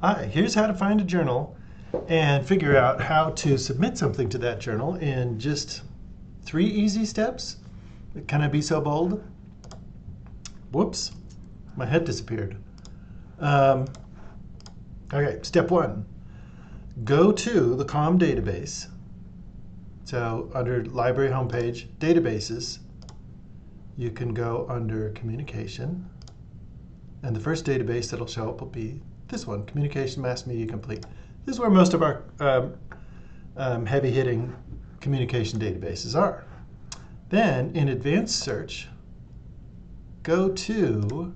Hi, here's how to find a journal and figure out how to submit something to that journal in just 3 easy steps. Can I be so bold? Whoops, my head disappeared. Um, okay, step 1, go to the COM database. So under library homepage, databases, you can go under communication. And the first database that'll show up will be this one, Communication Mass Media Complete. This is where most of our heavy-hitting communication databases are. Then, in advanced search, go to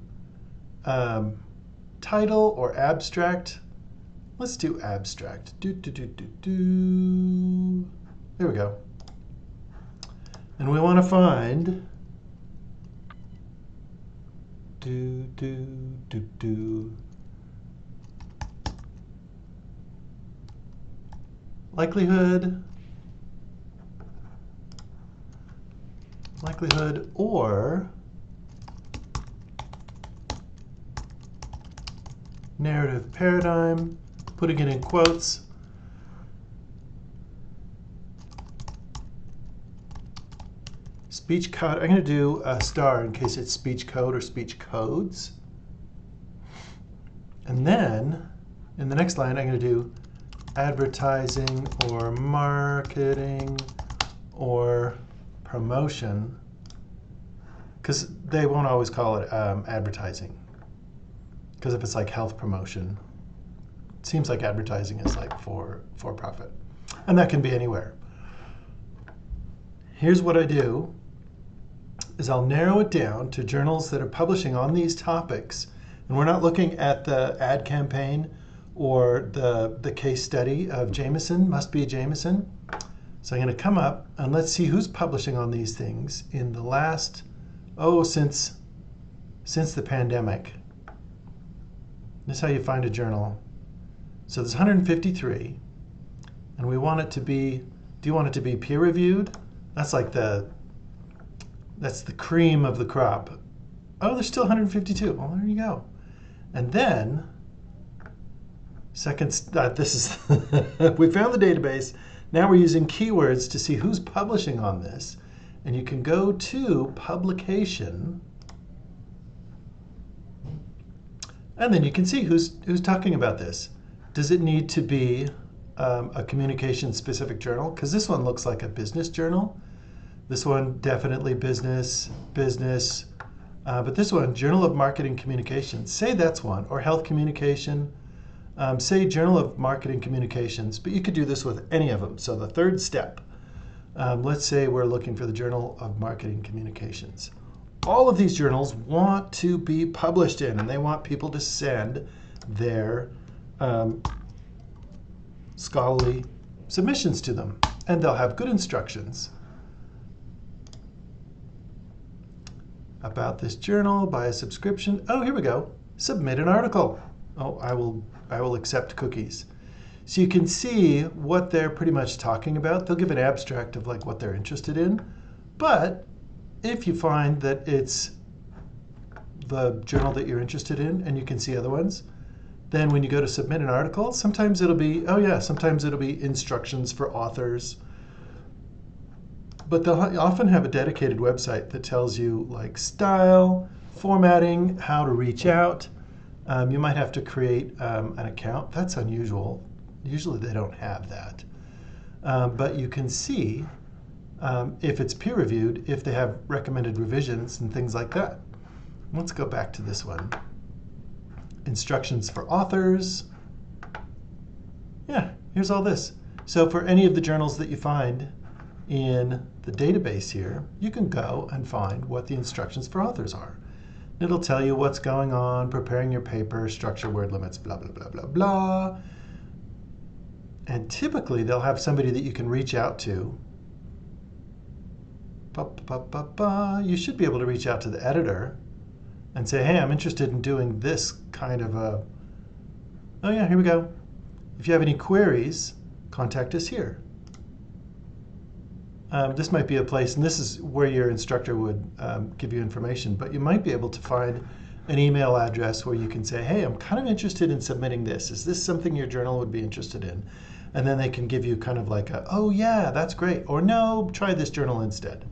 title or abstract. Let's do abstract. There we go. And we want to find likelihood or narrative paradigm, putting it in quotes. Speech code, I'm going to do a star in case it's speech code or speech codes. And then in the next line, I'm going to do advertising or marketing or promotion, because they won't always call it advertising. Because if it's like health promotion, it seems like advertising is like for profit. And that can be anywhere. Here's what I do, is I'll narrow it down to journals that are publishing on these topics. And we're not looking at the ad campaign or the case study of Jameson, must be Jameson. So I'm going to come up and let's see who's publishing on these things in the last, since the pandemic. This is how you find a journal. So there's 153, and we want it to be, do you want it to be peer reviewed? That's like that's the cream of the crop. Oh, there's still 152. Well, there you go. And then, this is, we found the database. Now we're using keywords to see who's publishing on this. And you can go to publication, and then you can see who's talking about this. Does it need to be a communication-specific journal? Because this one looks like a business journal. This one, definitely business. But this one, Journal of Marketing Communications, say that's one, or Health Communication, say Journal of Marketing Communications, but you could do this with any of them. So the third step, let's say we're looking for the Journal of Marketing Communications. All of these journals want to be published in, and they want people to send their scholarly submissions to them, and they'll have good instructions about this journal, buy a subscription. Oh, here we go. Submit an article. Oh, I will accept cookies. So you can see what they're pretty much talking about. They'll give an abstract of like what they're interested in. But if you find that it's the journal that you're interested in and you can see other ones, then when you go to submit an article, sometimes it'll be, sometimes it'll be instructions for authors. But they'll often have a dedicated website that tells you like style, formatting, how to reach out. You might have to create an account. That's unusual. Usually they don't have that. But you can see if it's peer reviewed, if they have recommended revisions and things like that. Let's go back to this one. Instructions for authors. Yeah, here's all this. So for any of the journals that you find in the database here, you can go and find what the instructions for authors are. It'll tell you what's going on, preparing your paper, structure, word limits, blah, blah, blah, blah, blah. And typically they'll have somebody that you can reach out to. You should be able to reach out to the editor and say, hey, I'm interested in doing this kind of a, oh yeah, here we go. If you have any queries, contact us here. This might be a place, and this is where your instructor would give you information, but you might be able to find an email address where you can say, hey, I'm kind of interested in submitting this. Is this something your journal would be interested in? And then they can give you kind of like a, oh yeah, that's great, or no, try this journal instead.